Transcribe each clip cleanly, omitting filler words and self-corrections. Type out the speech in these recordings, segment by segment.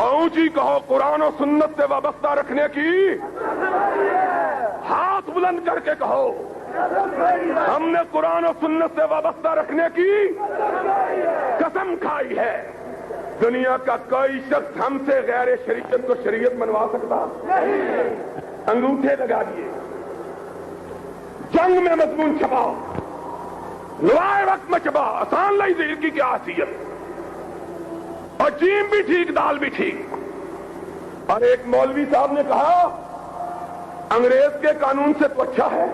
اونچی کہو قرآن و سنت سے وابستہ رکھنے کی، ہاتھ بلند کر کے کہو ہم نے قرآن و سنت سے وابستہ رکھنے کی قسم کھائی ہے۔ دنیا کا کوئی شخص ہم سے غیر شریعت کو شریعت منوا سکتا نہیں۔ انگوٹھے لگا دیے، جنگ میں مضمون چھپاؤ، لوائے وقت میں چھپا، آسان لائی زہر کی کیا حیثیت، اور جیم بھی ٹھیک دال بھی ٹھیک۔ اور ایک مولوی صاحب نے کہا انگریز کے قانون سے تو اچھا ہے۔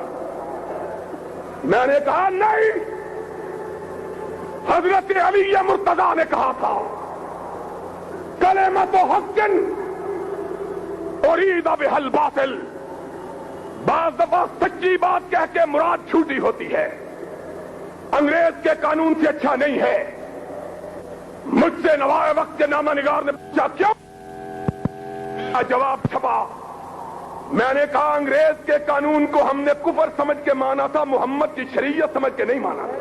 میں نے کہا نہیں، حضرت علی مرتضیٰ نے کہا تھا کلمۃ حق ارید بہا الباطل، بعض دفعہ سچی بات کہہ کے مراد جھوٹی ہوتی ہے۔ انگریز کے قانون سے اچھا نہیں ہے۔ مجھ سے نوائے وقت کے نامہ نگار نے پوچھا کیوں؟ جواب چھپا، میں نے کہا انگریز کے قانون کو ہم نے کفر سمجھ کے مانا تھا، محمد کی شریعت سمجھ کے نہیں مانا تھا۔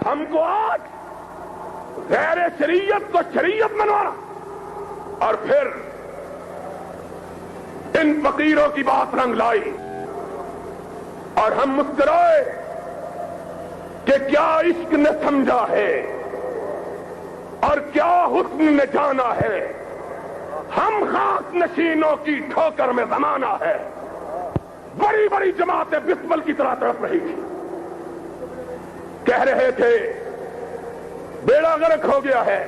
ہم کو آج غیر شریعت کو شریعت منوانا، اور پھر ان فقیروں کی بات رنگ لائی اور ہم مسکرائے کہ کیا عشق نے سمجھا ہے اور کیا حسن نے جانا ہے، ہم خاک نشینوں کی ٹھوکر میں زمانہ ہے۔ بڑی بڑی جماعتیں بسمل کی طرح تڑپ رہی تھی، کہہ رہے تھے بیڑا غرق ہو گیا ہے۔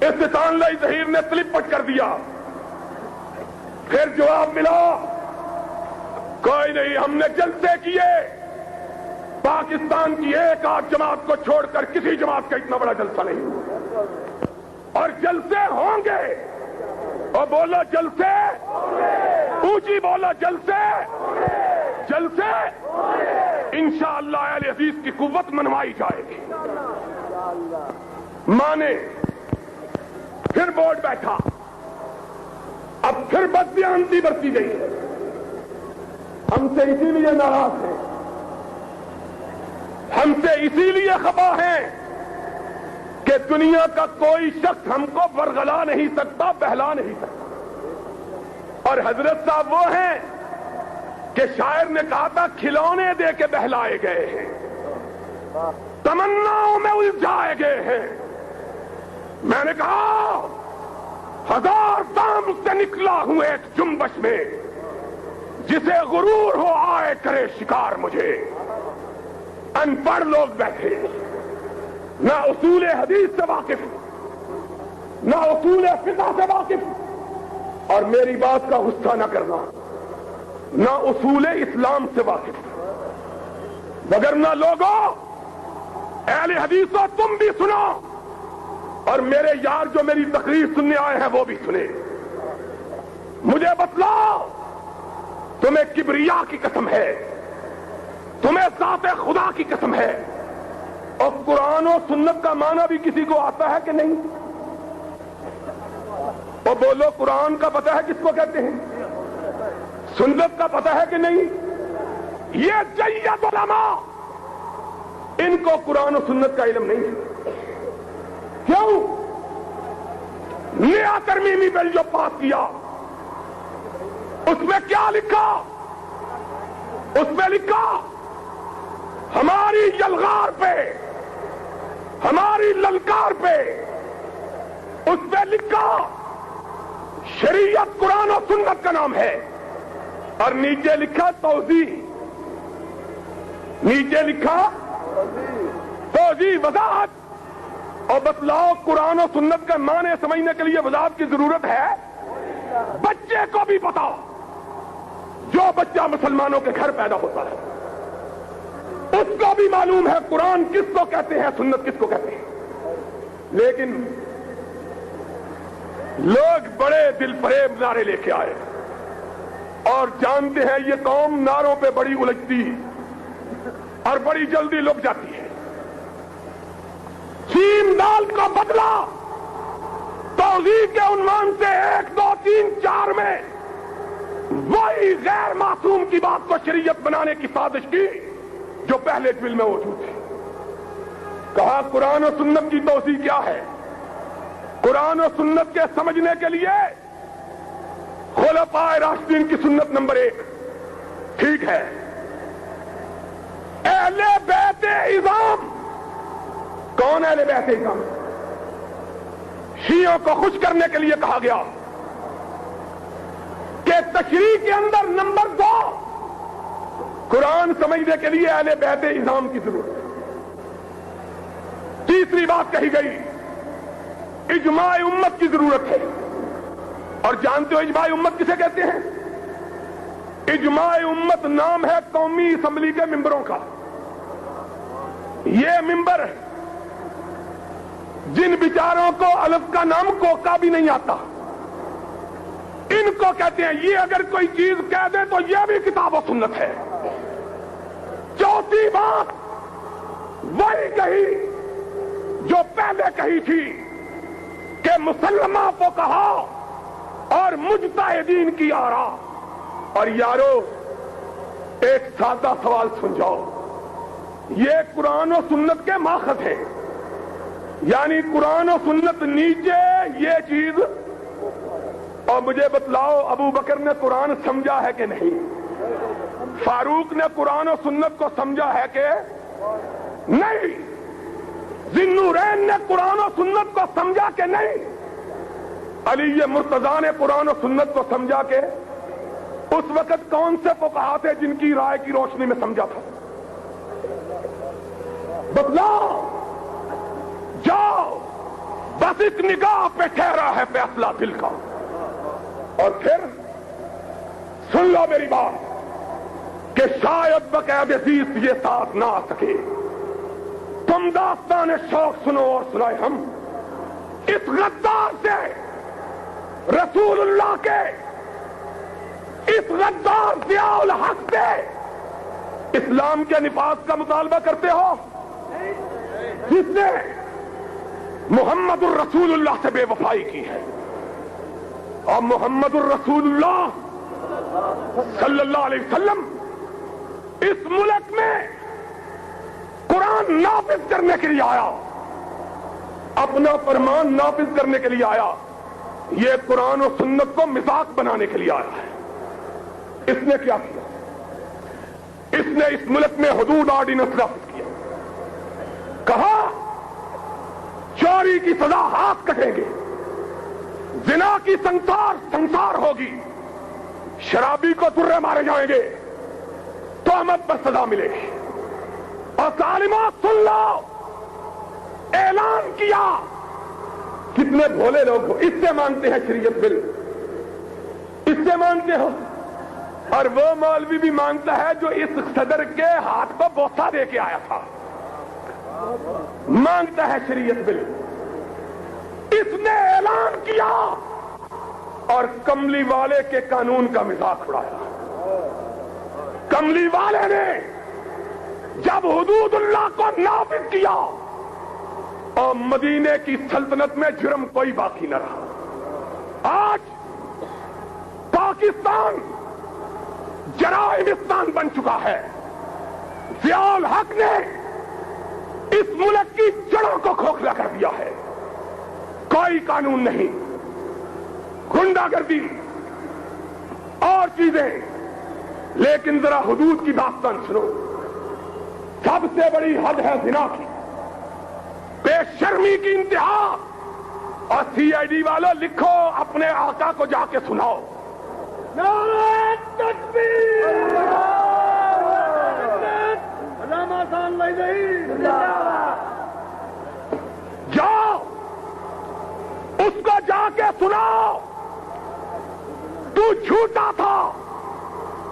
استطان لائی ظہیر نے تلپٹ کر دیا، پھر جواب ملا کوئی نہیں، ہم نے جلسے کیے، پاکستان کی ایک آدھ جماعت کو چھوڑ کر کسی جماعت کا اتنا بڑا جلسہ نہیں، اور جلسے ہوں گے۔ اور بولا جلسے، اونچی بولا جلسے، جلسے انشاءاللہ اہل حدیث کی قوت منوائی جائے گی۔ مانے، پھر بورڈ بیٹھا، اب پھر بددیانتی برتی گئی ہے۔ ہم سے اسی لیے ناراض ہیں، ہم سے اسی لیے خفا ہیں کہ دنیا کا کوئی شخص ہم کو ورغلا نہیں سکتا، بہلا نہیں سکتا۔ اور حضرت صاحب وہ ہیں کہ شاعر نے کہا تھا کھلونے دے کے بہلائے گئے ہیں، تمناؤں میں الجھائے گئے ہیں۔ میں نے کہا ہزار دام سے نکلا ہوں ایک جنبش میں، جسے غرور ہو آئے کرے شکار مجھے۔ ان پڑھ لوگ بیٹھے، نہ اصول حدیث سے واقف، نہ اصول فقہ سے واقف، اور میری بات کا غصہ نہ کرنا، نہ اصول اسلام سے واقف۔ وگرنہ لوگوں، اہل حدیثوں تم بھی سنو، اور میرے یار جو میری تقریر سننے آئے ہیں وہ بھی سنے۔ مجھے بتلاؤ، تمہیں کبریا کی قسم ہے، تمہیں ذات خدا کی قسم ہے، اور قرآن و سنت کا معنی بھی کسی کو آتا ہے کہ نہیں؟ اور بولو قرآن کا پتہ ہے کس کو کہتے ہیں، سنت کا پتہ ہے کہ نہیں؟ یہ جید علماء، ان کو قرآن و سنت کا علم نہیں ہے۔ کیوں؟ نیا ترمیمی بل جو پاس کیا، اس میں کیا لکھا؟ اس میں لکھا ہماری یلغار پہ، ہماری للکار پہ، اس پہ لکھا شریعت قرآن و سنت کا نام ہے، اور نیچے لکھا توضیح، نیچے لکھا توضیح، وضاحت۔ اور بتلاؤ قرآن و سنت کا معنی سمجھنے کے لیے وضاحت کی ضرورت ہے؟ بچے کو بھی بتاؤ، جو بچہ مسلمانوں کے گھر پیدا ہوتا ہے اس کو بھی معلوم ہے قرآن کس کو کہتے ہیں، سنت کس کو کہتے ہیں۔ لیکن لوگ بڑے دل فریب نعرے لے کے آئے، اور جانتے ہیں یہ قوم نعروں پہ بڑی الجھتی اور بڑی جلدی لک جاتی ہے۔ چین دال کا بدلہ توضیح کے عنوان سے 1 2 3 4 میں وہی غیر معصوم کی بات کو شریعت بنانے کی سازش کی جو پہلے بل میں موجود تھی۔ کہا قرآن و سنت کی توسیع کیا ہے؟ قرآن و سنت کے سمجھنے کے لیے خلفائے راشدین کی سنت نمبر 1 ٹھیک ہے. اہل بیت اعظام. کون اہل بیت اعظام؟ شیعوں کو خوش کرنے کے لیے کہا گیا کہ تشریح کے اندر نمبر 2 قرآن سمجھنے کے لیے اہل بیت اعظام کی ضرورت ہے. تیسری بات کہی گئی اجماع امت کی ضرورت ہے. اور جانتے ہو اجماع امت کسے کہتے ہیں؟ اجماع امت نام ہے قومی اسمبلی کے ممبروں کا. یہ ممبر جن بیچاروں کو الف کا نام کوکا بھی نہیں آتا، ان کو کہتے ہیں یہ اگر کوئی چیز کہہ دے تو یہ بھی کتاب و سنت ہے. چوتھی بات وہی کہی جو پہلے کہی تھی کہ مسلمہ فقہا اور مجتہدین کی آراء. اور یارو ایک سادہ سوال سن جاؤ، یہ قرآن و سنت کے ماخذ ہیں، یعنی قرآن و سنت نیچے یہ چیز. اور مجھے بتلاؤ ابو بکر نے قرآن سمجھا ہے کہ نہیں؟ فاروق نے قرآن و سنت کو سمجھا ہے کہ نہیں؟ ذوالنورین نے قرآن و سنت کو سمجھا کہ نہیں؟ علی مرتضیٰ نے قرآن و سنت کو سمجھا کہ اس وقت کون سے فقہا تھے جن کی رائے کی روشنی میں سمجھا تھا؟ بتلاؤ. جاؤ، بس ایک نگاہ پہ ٹھہرا ہے فیصلہ دل کا. اور پھر سن لو میری بات کہ شاید بقید عزیز یہ ساتھ نہ آ سکے. تم داستان شوق سنو اور سنائے ہم. اس غدار سے، رسول اللہ کے اس غدار ضیاء الحق سے اسلام کے نفاذ کا مطالبہ کرتے ہو، جس نے محمد الرسول اللہ سے بے وفائی کی ہے. اور محمد الرسول اللہ صلی اللہ علیہ وسلم اس ملک میں قرآن نافذ کرنے کے لیے آیا، اپنا فرمان نافذ کرنے کے لیے آیا. یہ قرآن و سنت کو مذاق بنانے کے لیے آیا ہے. اس نے کیا کیا؟ اس نے اس ملک میں حدود آرڈیننس نافذ کیا. کہا چوری کی سزا ہاتھ کٹیں گے، زنا کی سنسار ہوگی، شرابی کو درے مارے جائیں گے، تہمت پر سزا ملے گی. اور ظالمات سن لو، اعلان کیا. کتنے بھولے لوگ ہو، اس سے مانتے ہیں شریعت بل، اس سے مانتے ہو. اور وہ مولوی بھی مانتا ہے جو اس صدر کے ہاتھ کو بوسہ دے کے آیا تھا، مانگتا ہے شریعت بل. اس نے اعلان کیا اور کملی والے کے قانون کا مذاق اڑایا. کملی والے نے جب حدود اللہ کو نافذ کیا اور مدینے کی سلطنت میں جرم کوئی باقی نہ رہا. آج پاکستان جرائمستان بن چکا ہے. ضیاء الحق نے اس ملک کی جڑوں کو کھوکھلا کر دیا ہے. کوئی قانون نہیں، غنڈہ گردی اور چیزیں. لیکن ذرا حدود کی داستان سنو. سب سے بڑی حد ہے زنا کی، بے شرمی کی انتہا. اور سی آئی ڈی والوں لکھو، اپنے آقا کو جا کے سناؤ. نعرہ تکبیر، علامہ خان لائیوی، جاؤ اس کو جا کے سناؤ. تو جھوٹا تھا،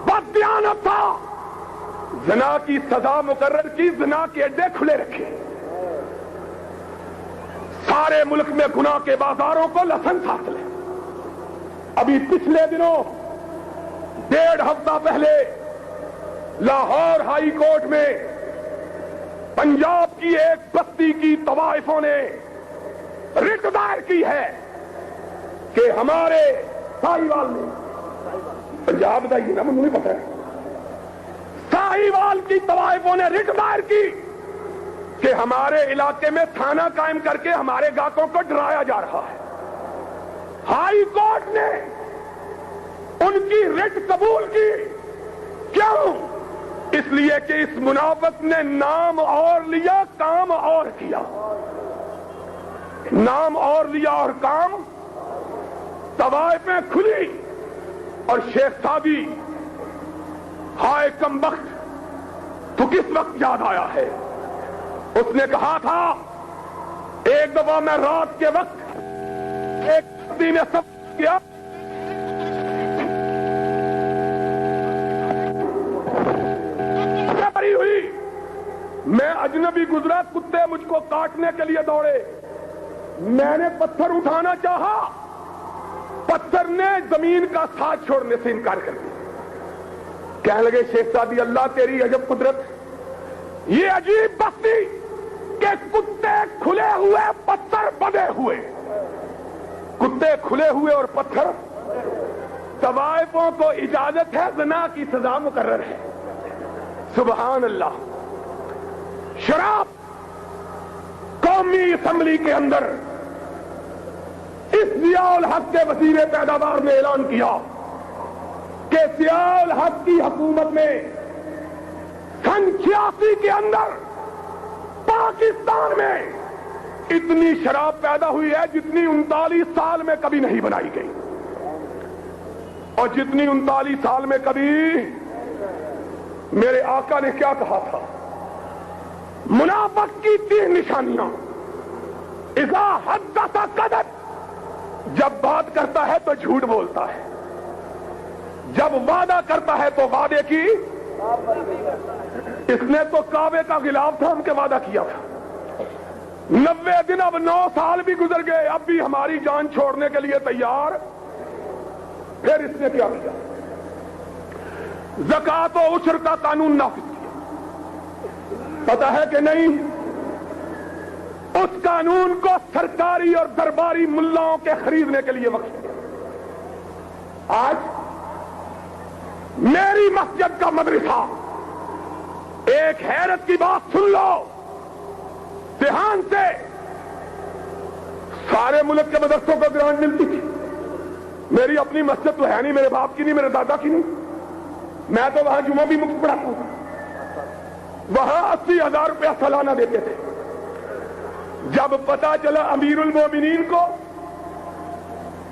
بددیانت تھا. زنا کی سزا مقرر کی، زنا کے اڈے کھلے رکھے. سارے ملک میں گناہ کے بازاروں کو لائسنس حاصل ہے. ابھی پچھلے دنوں 1.5 ہفتہ پہلے لاہور ہائی کورٹ میں پنجاب کی ایک بستی کی طوائفوں نے رٹ دائر کی ہے کہ ہمارے ساہیوال نے، پنجاب کا یہ نا مجھے نہیں پتا ہے، ساہیوال کی طوائفوں نے رٹ دائر کی کہ ہمارے علاقے میں تھانہ قائم کر کے ہمارے گاہکوں کو ڈرایا جا رہا ہے. ہائی کورٹ نے ان کی رٹ قبول کی. کیوں؟ اس لیے کہ اس منافق نے نام اور لیا، کام اور کیا. نام اور لیا اور کام. طوائفیں کھلی اور شیخ سعدی ہائے کم وقت تو کس وقت یاد آیا ہے؟ اس نے کہا تھا ایک دفعہ میں رات کے وقت ایک شخص نے سب کیا ہوئی، میں اجنبی گزرا، کتے مجھ کو کاٹنے کے لیے دوڑے، میں نے پتھر اٹھانا چاہا، پتھر نے زمین کا ساتھ چھوڑنے سے انکار کر دیا. کہنے لگے شیخ سعدی اللہ تیری عجب قدرت، یہ عجیب بستی کہ کتے کھلے ہوئے پتھر بندھے ہوئے، کتے کھلے ہوئے اور پتھر. طوائفوں کو اجازت ہے، زنا کی سزا مقرر ہے. سبحان اللہ. شراب قومی اسمبلی کے اندر اس ضیاء الحق کے وزیر پیداوار نے اعلان کیا کہ ضیاء الحق کی حکومت میں سن 86 کے اندر پاکستان میں اتنی شراب پیدا ہوئی ہے جتنی 39 سال میں کبھی نہیں بنائی گئی، اور جتنی 39 سال میں کبھی. میرے آقا نے کیا کہا تھا؟ منافق کی 3 نشانیاں. اذا حدث کذب، جب بات کرتا ہے تو جھوٹ بولتا ہے، جب وعدہ کرتا ہے تو وعدے کی. اس نے تو کعبے کا غلاف تھام کے وعدہ کیا تھا. 90 دن، اب 9 سال بھی گزر گئے، اب بھی ہماری جان چھوڑنے کے لیے تیار. پھر اس نے کیا کیا؟ زکات و عشر کا قانون نافذ کیا. پتہ ہے کہ نہیں؟ اس قانون کو سرکاری اور درباری ملاؤں کے خریدنے کے لیے وقف کیا. آج میری مسجد کا مدرسہ، ایک حیرت کی بات سن لو، دھیان سے، سارے ملک کے مدرسوں کو گرانٹ ملتی تھی. میری اپنی مسجد تو ہے نہیں، میرے باپ کی نہیں، میرے دادا کی نہیں. میں تو وہاں جمعہ بھی مفت پڑھاتا ہوں. وہاں 80,000 روپیہ سالانہ دیتے تھے. جب پتا چلا امیر المومنین کو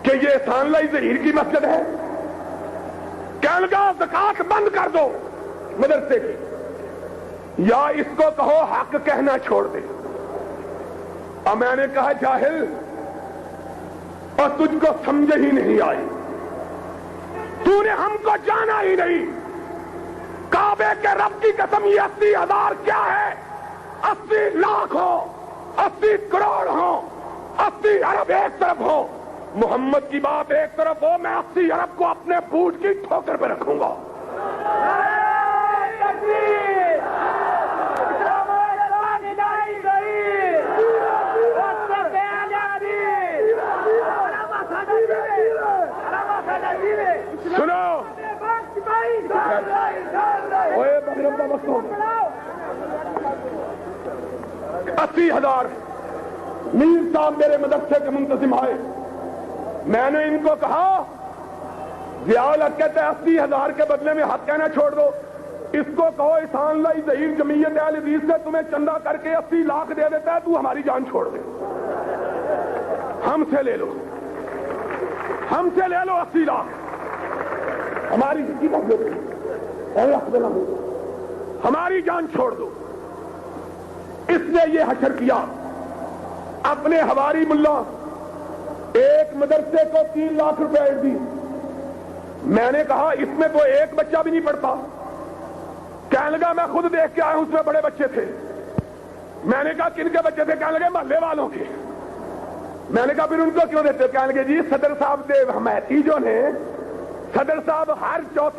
کہ یہ احسان اللہ ظہیر کی مسجد ہے، کہنے لگا زکات بند کر دو مدرسے کی، یا اس کو کہو حق کہنا چھوڑ دے. اور میں نے کہا جاہل، اور تجھ کو سمجھ ہی نہیں آئی، تو نے ہم کو جانا ہی نہیں. کعبے کے رب کی قسم، یہ 80,000 کیا ہے؟ 80 لاکھ ہو، 80 کروڑ ہو، 80 ارب ایک طرف ہو، محمد کی بات ایک طرف ہو، میں 80 ارب کو اپنے بوٹ کی ٹھوکر پہ رکھوں گا. سنو، 80,000 میر صاحب میرے مدرسے کے منتظم آئے. میں نے ان کو کہا ضیاء الحق کہتے ہیں 80,000 کے بدلے میں حق کہنا چھوڑ دو. اس کو کہو احسان اللہ ظہیر جمعیت اہل حدیث سے تمہیں چندہ کر کے 80 لاکھ دے دیتا ہے، تو ہماری جان چھوڑ دے. ہم سے لے لو، ہم سے لے لو 80 لاکھ، ہماری ہماری جان چھوڑ دو. اس نے یہ حشر کیا. اپنے ہواری ملا ایک مدرسے کو 3 لاکھ روپے دی. میں نے کہا اس میں تو ایک بچہ بھی نہیں پڑھتا. کہنے لگا میں خود دیکھ کے آیا ہوں، اس میں بڑے بچے تھے. میں نے کہا کن کے بچے تھے؟ کہنے لگے محلے والوں کے. میں نے کہا پھر ان کو کیوں دیتے؟ کہنے لگے جی صدر صاحب سے حمایتی جو نے، صدر صاحب ہر چوتھے